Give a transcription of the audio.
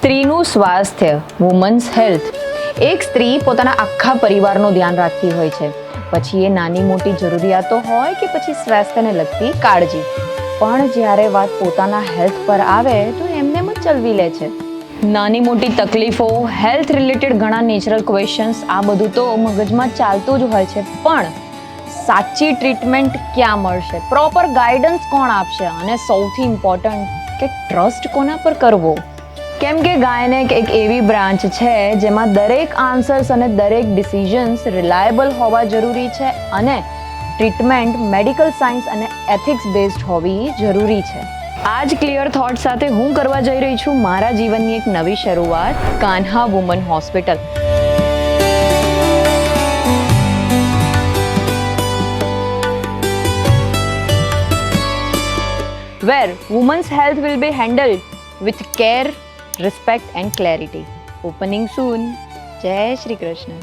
સ્ત્રીનું સ્વાસ્થ્ય, women's health. એક સ્ત્રી પોતાના આખા પરિવારનું ધ્યાન રાખતી હોય છે, પછી એ નાની મોટી જરૂરિયાતો હોય કે પછી સ્વાસ્થ્યને લગતી કાળજી. પણ જ્યારે વાત પોતાના હેલ્થ પર આવે તો એમને જ ચલવી લે છે. નાની મોટી તકલીફો, હેલ્થ રિલેટેડ ઘણા નેચરલ ક્વેશ્ચન્સ, આ બધું તો મગજમાં ચાલતું જ હોય છે. પણ સાચી ટ્રીટમેન્ટ ક્યાં મળશે, પ્રોપર ગાઈડન્સ કોણ આપશે, અને સૌથી ઇમ્પોર્ટન્ટ કે ટ્રસ્ટ કોના પર કરવો? કેમ કે ગાયનેક એક એવી બ્રાન્ચ છે જેમાં દરેક આન્સર્સ અને દરેક ડિસિઝન્સ રિલાયેબલ હોવા જરૂરી છે, અને ટ્રીટમેન્ટ મેડિકલ સાયન્સ અને એથિક્સ બેઝડ હોવી જરૂરી છે. આ જ ક્લિયર થોટ સાથે હું કરવા જઈ રહી છું મારા જીવનની એક નવી શરૂઆત, Kanha woman hospital. where women's health will be handled with care, respect and clarity. Opening soon. Jai Shri Krishna.